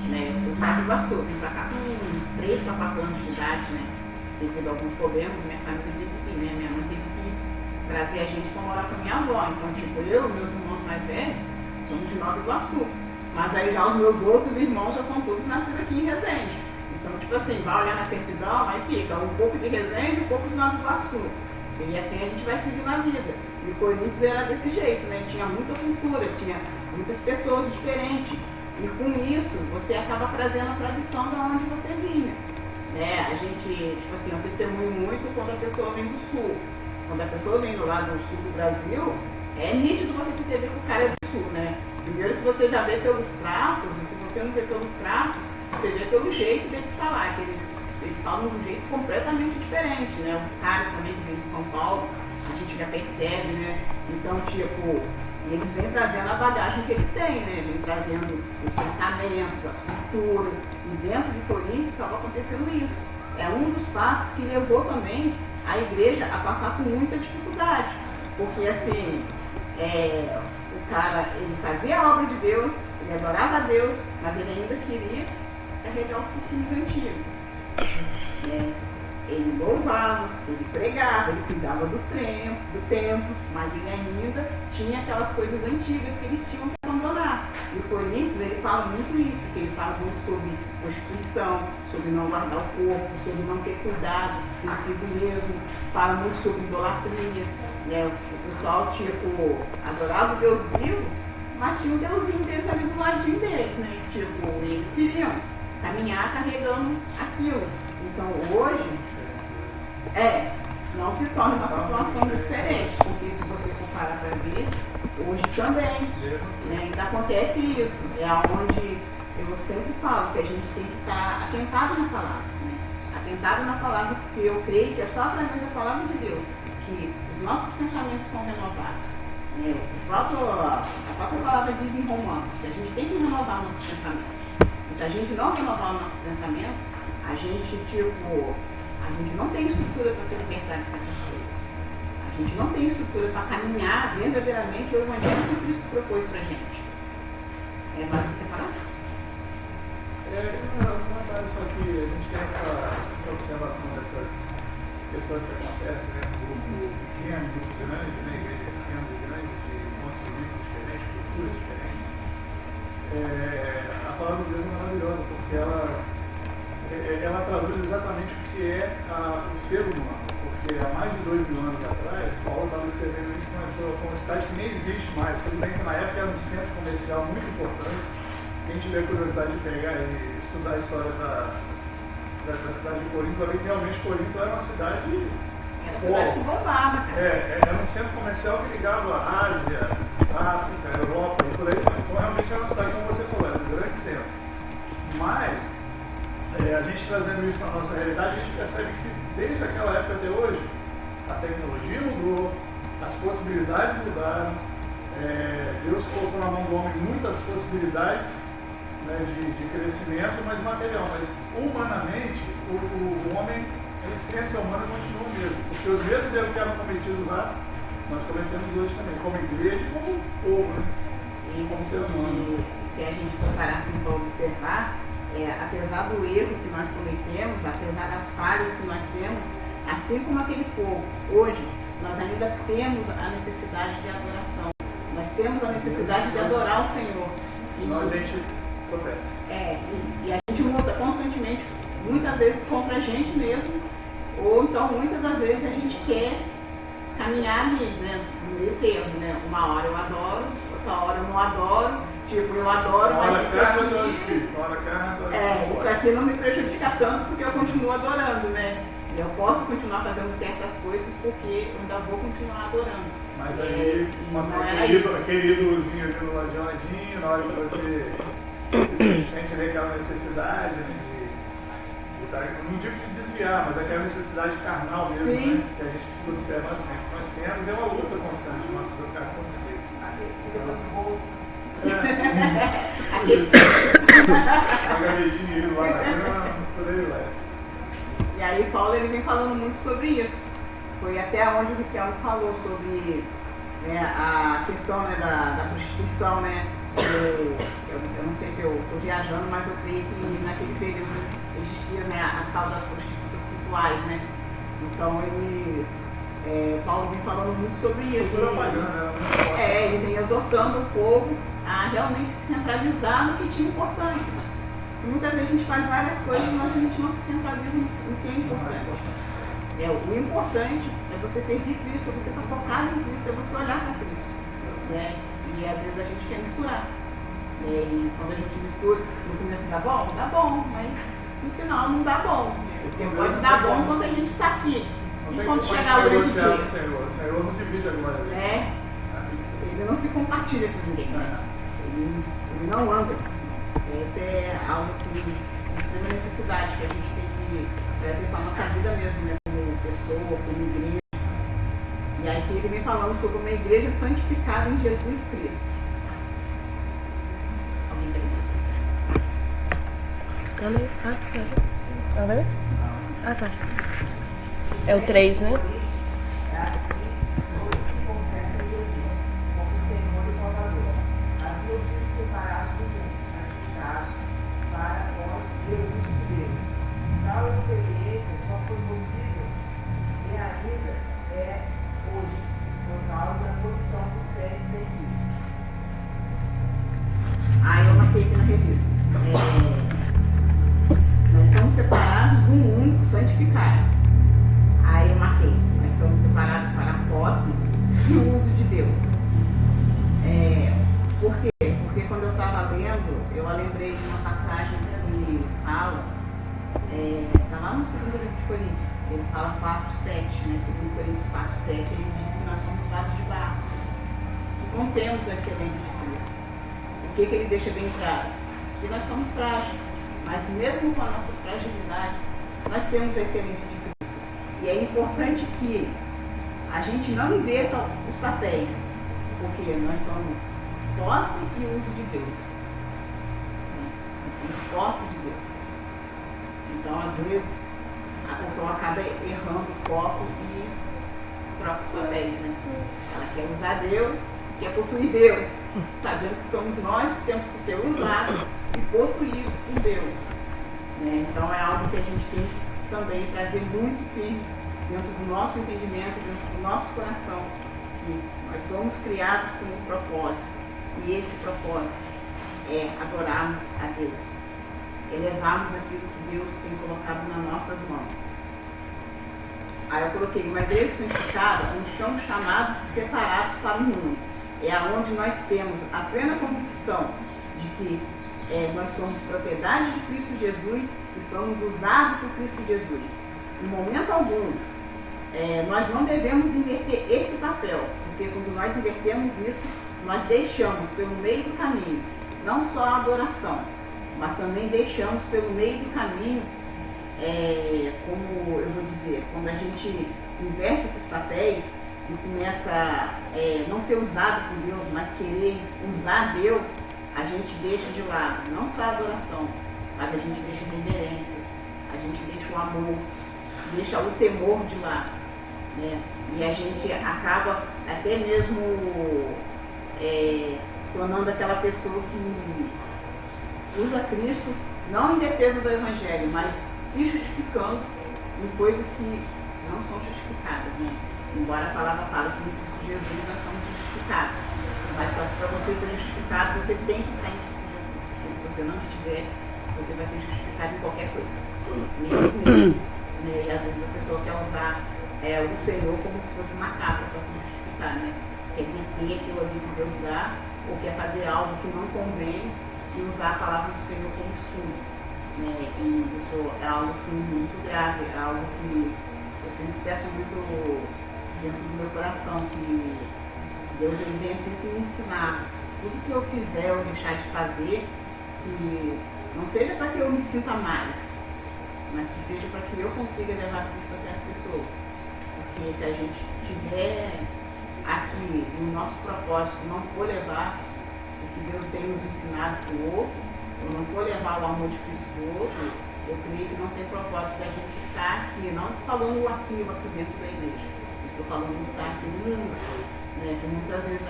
Né? Eu sou de Nova Iguaçu, vim pra cá com 3 para 4 anos de idade, né? Devido a alguns problemas, minha família teve que, né? Minha mãe teve que trazer a gente para morar com a minha avó. Então, tipo, eu e meus irmãos mais velhos somos de Nova Iguaçu. Mas aí já os meus outros irmãos já são todos nascidos aqui em Resende. Então, tipo assim, vai olhar na certidão, aí fica um pouco de Resende e um pouco de Nova Iguaçu. E assim a gente vai seguir na vida. E o Corinthians era desse jeito, né? Tinha muita cultura, tinha muitas pessoas diferentes. E com isso, você acaba trazendo a tradição de onde você vinha. Né? A gente, tipo assim, eu testemunho muito quando a pessoa vem do sul. Quando a pessoa vem do lado do sul do Brasil, é nítido você perceber que o cara é do sul, né? Primeiro que você já vê pelos traços, e se você não vê pelos traços, você vê pelo jeito deles falar, que eles falam de um jeito completamente diferente, né? Os caras também que vêm de São Paulo, a gente já percebe, né? Então, tipo, eles vêm trazendo a bagagem que eles têm, né? Vêm trazendo os pensamentos, as culturas, e dentro de Coríntios estava acontecendo isso. É um dos fatos que levou também a igreja a passar por muita dificuldade, porque assim, o cara, ele fazia a obra de Deus, ele adorava a Deus, mas ele ainda queria carregar os costumes antigos. Ele louvava, ele pregava, ele cuidava do templo, mas ele ainda tinha aquelas coisas antigas que eles tinham que abandonar. E o Coríntios, ele fala muito isso, que ele fala muito sobre prostituição, sobre não guardar o corpo, sobre não ter cuidado consigo mesmo, fala muito sobre idolatria, né? O pessoal, tipo, adorava o Deus vivo, mas tinha o deusinho deles ali do ladinho deles, né? Tipo, eles queriam caminhar carregando aquilo. Então hoje, não se torna uma situação diferente, porque se você for parar para ver, hoje também, né, ainda acontece isso. É onde eu sempre falo que a gente tem que estar atentado na palavra, né? Atentado na palavra, porque eu creio que é só através da palavra de Deus que os nossos pensamentos são renovados. A própria palavra diz em Romanos que a gente tem que renovar nossos pensamentos. E se a gente não renovar os nossos pensamentos, a gente não tem estrutura para ser libertado de certas coisas. A gente não tem estrutura para caminhar verdadeiramente o evangelho que Cristo propôs para a gente. Mais o que quer falar? Só que a gente tem essa observação dessas questões que acontecem, né? Grupo pequeno, grupo grande, né? Igrejas pequenas e grandes, de pontos de vista diferentes, culturas diferentes. A palavra de Deus é maravilhosa, porque ela traduz exatamente o que é o ser humano. Porque há mais de 2.000 anos atrás, Paulo estava escrevendo isso com uma cidade que nem existe mais. Tudo bem que na época era um centro comercial muito importante. Quem tiver curiosidade de pegar e estudar a história da cidade de Corinto, vai ver que realmente Corinto era uma cidade. Era uma cidade que bombava, cara. Era um centro comercial que ligava a Ásia, África, Europa e por aí vai. Então realmente era uma cidade, como você falou, era um grande centro. Mas a gente trazendo isso para a nossa realidade, a gente percebe que desde aquela época até hoje, a tecnologia mudou, as possibilidades mudaram, Deus colocou na mão do homem muitas possibilidades, né, de crescimento, mas material. Mas humanamente, o homem, a essência humana continua o mesmo, porque os mesmos erros que eram cometidos lá, nós cometemos hoje também, como igreja e como povo, né? Como ser humano. Se a gente for parar assim para observar, apesar do erro que nós cometemos, apesar das falhas que nós temos, assim como aquele povo, hoje nós ainda temos a necessidade de adoração. Nós temos a necessidade de adorar o Senhor. Senão a gente tropeça. E a gente luta constantemente, muitas vezes contra a gente mesmo, ou então muitas das vezes a gente quer caminhar ali, né, no meio termo, né? Uma hora eu adoro, outra hora eu não adoro. Tipo, eu adoro, mas isso aqui não me prejudica tanto porque eu continuo adorando, né? Eu posso continuar fazendo certas coisas porque eu ainda vou continuar adorando. Mas aí, aquele ídolozinho ali no ladinho, na hora que você sente ali aquela necessidade, né, não digo de desviar, mas aquela necessidade carnal mesmo, né, que a gente precisa observar sempre. Nós temos, é uma luta constante nossa do carro com o espírito. Fica no bolso. A gavetinha lá na cama, por aí vai. E aí Paulo ele vem falando muito sobre isso. Foi até onde o Riquelme falou sobre, né, a questão, né, da prostituição, né? Eu não sei se eu estou viajando, mas eu creio que naquele período existia, né, as tal das prostitutas rituais, né? Então Paulo vem falando muito sobre isso. Ele vem exortando o povo a realmente se centralizar no que tinha importância. E muitas vezes a gente faz várias coisas, mas a gente não se centraliza no que é importante. O importante é você servir Cristo, é você estar focado em Cristo, é você olhar para Cristo. Né? E às vezes a gente quer misturar. E quando a gente mistura, no começo dá bom, mas no final não dá bom. Porque pode dar bom enquanto a gente está aqui. E quando chegar o grande dia. O Senhor não divide agora. Ele não se compartilha com ninguém. Ele não anda. Essa é algo assim, de extrema necessidade que a gente tem que trazer para a nossa vida mesmo, né? Como pessoa, como igreja. E aqui ele vem falando sobre uma igreja santificada em Jesus Cristo. Alguém quer ler? Tá vendo? Ah, tá. É o 3, né? É assim, todos que confessam Jesus como Senhor e Salvador, haviam sido separados do mundo, santificados para nós e o uso de Deus. Tal experiência só foi possível e ainda é hoje, por causa da posição dos pés em Cristo. Eu marquei aqui na revista. Nós somos separados do mundo, santificados. Aí eu marquei, nós somos separados para a posse e o uso de Deus. Por quê? Porque quando eu estava lendo, eu lembrei de uma passagem que fala, está lá no 2 livro de Coríntios, ele fala 4:7, né? 2 Coríntios 4:7, ele diz que nós somos vasos de barro, que contemos a excelência de Cristo. O que ele deixa bem claro? Que nós somos frágeis, mas mesmo com as nossas fragilidades, nós temos a excelência de Cristo. E é importante que a gente não inverta os papéis, porque nós somos posse e uso de Deus. Nós somos posse de Deus. Então, às vezes, a pessoa acaba errando o foco e troca os papéis. Né? Ela quer usar Deus, quer possuir Deus, sabendo que somos nós que temos que ser usados e possuídos por Deus. Né? Então, é algo que a gente tem que também trazer muito firme dentro do nosso entendimento, dentro do nosso coração, que nós somos criados com um propósito, e esse propósito é adorarmos a Deus, elevarmos aquilo que Deus tem colocado nas nossas mãos. Aí eu coloquei uma igreja santificada, somos chamados e separados para o mundo. É aonde nós temos a plena convicção de que nós somos propriedade de Cristo Jesus e somos usados por Cristo Jesus. Em momento algum, nós não devemos inverter esse papel, porque quando nós invertemos isso, nós deixamos pelo meio do caminho, não só a adoração, mas também deixamos pelo meio do caminho, como eu vou dizer, quando a gente inverte esses papéis e começa a não ser usado por Deus, mas querer usar Deus, a gente deixa de lado não só a adoração, mas a gente deixa a reverência, a gente deixa o amor, deixa o temor de lado, né? E a gente acaba até mesmo tornando aquela pessoa que usa Cristo não em defesa do Evangelho, mas se justificando em coisas que não são justificadas, né? Embora a palavra fale que em Cristo Jesus nós somos justificados, mas só que para você ser justificado, você tem que estar em Cristo Jesus, porque se você não estiver, você vai ser justificado em qualquer coisa, mesmo. Né? E às vezes a pessoa quer usar o Senhor como se fosse uma capa para se justificar, né? Quer deter aquilo ali que Deus dá, ou quer fazer algo que não convém e usar a palavra do Senhor como escudo. Né? E isso é algo assim muito grave, é algo que eu sempre peço muito dentro do meu coração, que Deus ele venha sempre me ensinar tudo que eu fizer ou deixar de fazer, que não seja para que eu me sinta mais, mas que seja para que eu consiga levar Cristo até as pessoas. Porque se a gente tiver aqui no nosso propósito, não for levar o que Deus tem nos ensinado para o outro, ou não for levar o amor de Cristo para o outro, eu creio que não tem propósito da gente estar aqui, não falando aquilo aqui dentro da igreja, estou falando de estar aqui no mundo, né? Que muitas vezes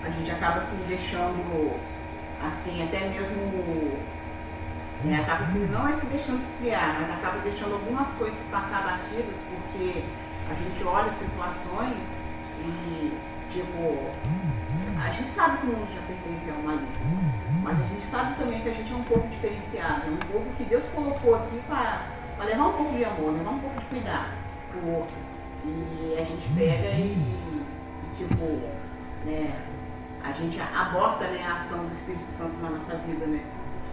a gente acaba se deixando assim, até mesmo acaba assim, não é se deixando esfriar, mas acaba deixando algumas coisas passar batidas, porque a gente olha situações e Tipo, a gente sabe que o mundo já pertence ao maligno, mas a gente sabe também que a gente é um povo diferenciado, é um povo que Deus colocou aqui para levar um pouco de amor, levar um pouco de cuidado pro outro. E a gente pega e tipo, né, a gente aborta, né, a ação do Espírito Santo na nossa vida, né?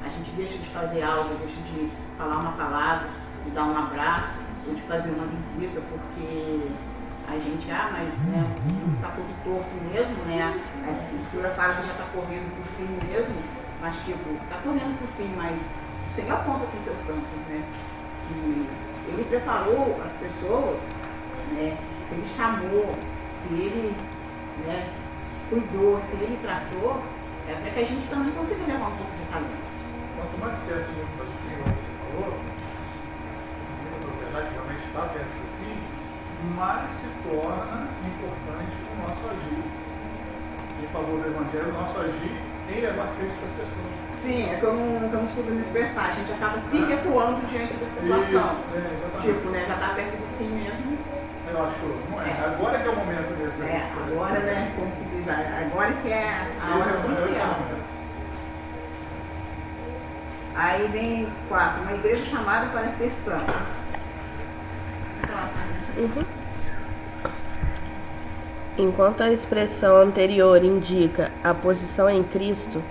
A gente deixa de fazer algo, deixa de falar uma palavra, de dar um abraço, ou de fazer uma visita, porque a gente, mas né, o mundo está todo torto mesmo, né? A escritura fala que já está correndo por fim mesmo, mas tipo, está correndo por fim, mas o Senhor conta com teus santos, né? Se Ele preparou as pessoas, né? Se Ele chamou, se Ele, né, cuidou, se Ele tratou, é para que a gente também consiga levar um pouco de talento. Quanto mais perto do fim, como você falou, na verdade realmente está perto do fim, mais se torna importante o nosso agir em favor do Evangelho, o nosso agir em levar Cristo para as pessoas. Sim, é como sobre me expressar, a gente acaba se recuando diante da situação. Isso, tipo, né, já está perto do fim mesmo. Eu acho, não é? Agora que é o momento mesmo. Agora, né, como se diz, agora que é a hora crucial. Aí vem 4, uma igreja chamada para ser santos. Enquanto a expressão anterior indica a posição em Cristo,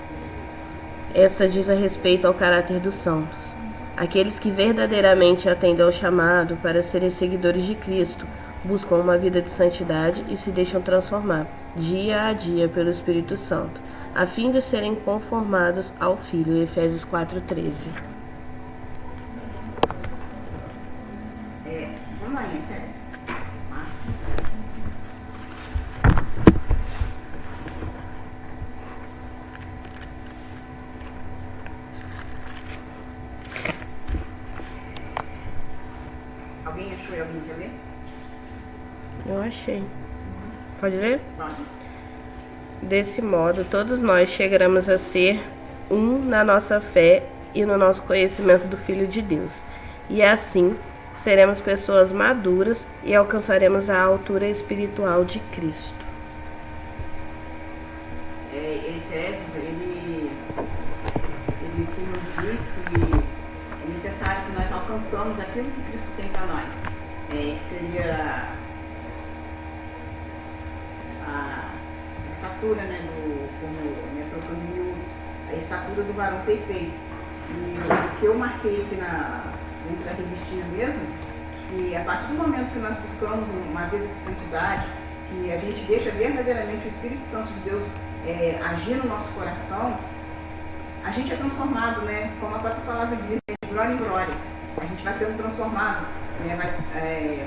esta diz a respeito ao caráter dos santos. Aqueles que verdadeiramente atendem ao chamado para serem seguidores de Cristo buscam uma vida de santidade e se deixam transformar, dia a dia, pelo Espírito Santo, a fim de serem conformados ao Filho. Efésios 4:13. Vamos lá, Efésios. Alguém achou e alguém quer ler? Eu achei. Pode ler? Pode. Desse modo, todos nós chegaremos a ser um na nossa fé e no nosso conhecimento do Filho de Deus. E assim, seremos pessoas maduras e alcançaremos a altura espiritual de Cristo. Efésios, ele nos diz que é necessário que nós alcançamos aquilo que Cristo tem para nós. Que seria a estatura, né, como trocando em miúdos, a estatura do varão perfeito. E o que eu marquei aqui dentro da revistinha mesmo, que a partir do momento que nós buscamos uma vida de santidade, que a gente deixa verdadeiramente o Espírito Santo de Deus agir no nosso coração, a gente é transformado, né, como a própria palavra diz, de glória em glória. A gente vai sendo transformado, né,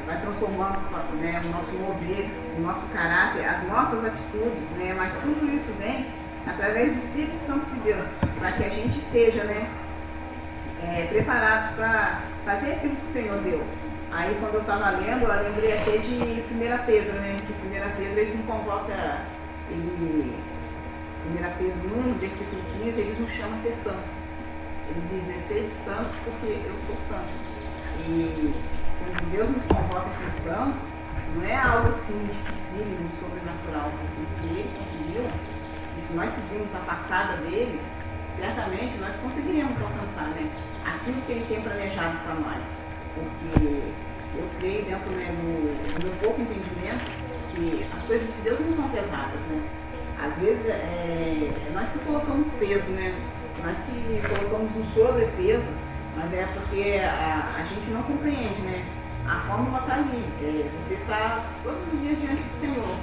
vai transformando, né, o nosso mover, o nosso caráter, as nossas atitudes, né, mas tudo isso vem através do Espírito Santo de Deus, para que a gente esteja, né, preparados para fazer aquilo que o Senhor deu. Aí quando eu estava lendo, eu lembrei até de 1 Pedro, né, que 1 Pedro ele nos convoca, 1 Pedro 1, versículo 15, ele nos chama a ser santos. Ele diz, né, sede santos porque eu sou santo. E quando Deus nos convoca a ser santo, não é algo assim dificílimo, sobrenatural, porque se Ele conseguiu, e se nós seguirmos a passada dele, certamente nós conseguiríamos alcançar, né, aquilo que Ele tem planejado para nós. Porque eu creio dentro, né, do meu pouco entendimento que as coisas de Deus não são pesadas, né? Às vezes é nós que colocamos peso, né? Nós que colocamos um sobrepeso, mas é porque a gente não compreende, né? A fórmula está ali. Você está todos os dias diante do Senhor,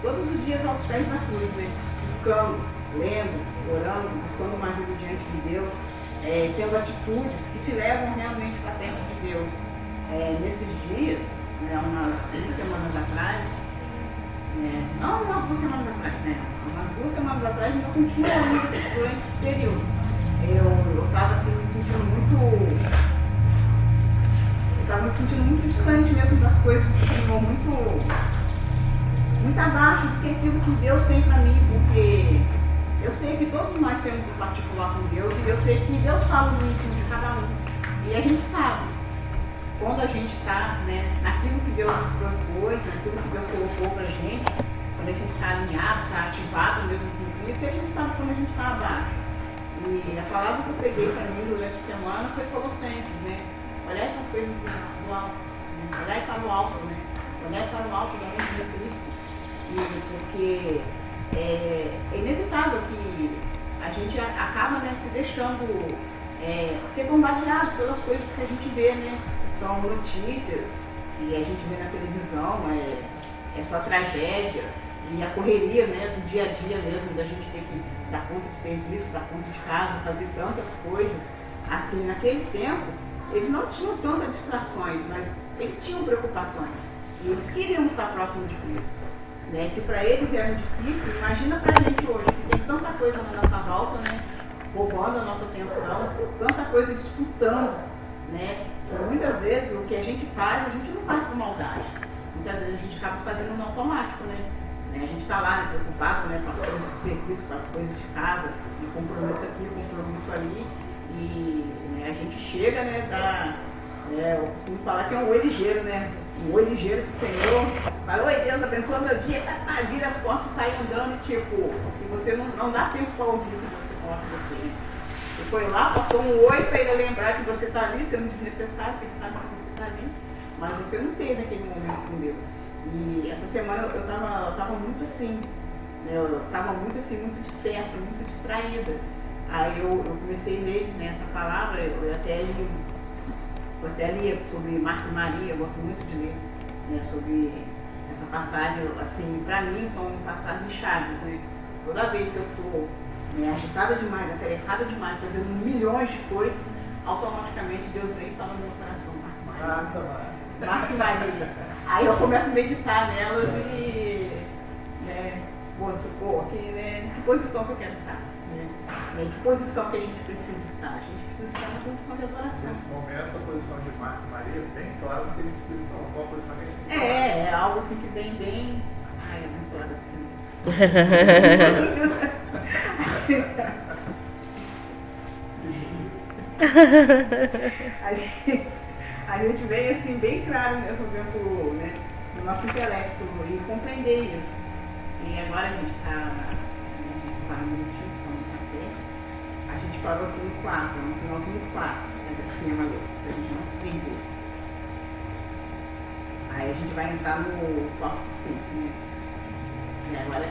todos os dias aos pés da cruz, né? Buscando, lendo, orando, buscando uma vida diante de Deus, tendo atitudes que te levam realmente para perto de Deus. Nesses dias, né, umas 2 semanas atrás, não umas 2 semanas atrás, né? Umas 2 semanas atrás, eu continuo durante esse período. Eu estava assim, me sentindo muito distante mesmo das coisas do Senhor, muito abaixo do que aquilo que Deus tem para mim, porque eu sei que todos nós temos um particular com Deus e eu sei que Deus fala no íntimo de cada um. E a gente sabe, quando a gente está, né, naquilo que Deus propôs, naquilo que Deus colocou para a gente quando a gente está alinhado, está ativado mesmo com Cristo, e a gente sabe quando a gente está abaixo. E a palavra que eu peguei para mim durante a semana foi Colossenses, né? Olhar para as coisas do alto, né? Olhar para o alto, né? Olhar para o alto da mente de Cristo. Porque é inevitável que a gente acaba, né, se deixando ser bombardeado pelas coisas que a gente vê, né? São notícias que a gente vê na televisão, é só tragédia e a correria, né, do dia a dia mesmo, da gente ter que dar conta de serviço, dar conta de casa, fazer tantas coisas. Assim, naquele tempo, eles não tinham tantas distrações, mas eles tinham preocupações. E eles queriam estar próximos de Cristo. Né? Se para eles eram difíceis, imagina para a gente hoje, que tem tanta coisa na nossa volta, né? Roubando a nossa atenção, tanta coisa disputando, né? E muitas vezes o que a gente não faz por maldade. Muitas vezes a gente acaba fazendo no automático, né? A gente está lá, né, preocupado, né, com as coisas do serviço, com as coisas de casa, e compromisso aqui, compromisso ali, e né, a gente chega, né, eu costumo falar que é um oi ligeiro, né? Um oi ligeiro pro Senhor, fala, oi Deus, abençoa meu dia, vira as costas e sai andando, tipo, e você não dá tempo para ouvir o que você coloca você. Você foi lá, passou um oi para ele lembrar que você está ali, sendo desnecessário, porque ele sabe que você está ali, mas você não teve aquele momento com Deus. E essa semana eu tava muito assim, né? Eu estava muito assim, muito dispersa, muito distraída. Aí eu comecei a ler, né, essa palavra, eu até li sobre Marta e Maria, eu gosto muito de ler, né, sobre essa passagem, assim, para mim são passagens chaves, né? Toda vez que eu estou, né, agitada demais, atarefada demais, fazendo milhões de coisas, automaticamente Deus vem e fala no meu coração, Marta e Maria. Aí eu começo a meditar nelas e, né, vou supor que, né, que posição que eu quero estar, né, que posição que a gente precisa estar. A gente precisa estar na posição de adoração. Nesse momento, a posição de Marta e Maria é bem claro que a gente precisa estar qual a posição que a gente precisa. É algo assim que bem, ai, abençoada assim. A gente vem assim bem claro mesmo dentro, né, do nosso intelecto e compreender isso. E agora a gente parou no café. A gente parou aqui no 4, no finalzinho do 4, né, do cinema ali, pra gente não se perder. Aí a gente vai entrar no tópico 5, né? E agora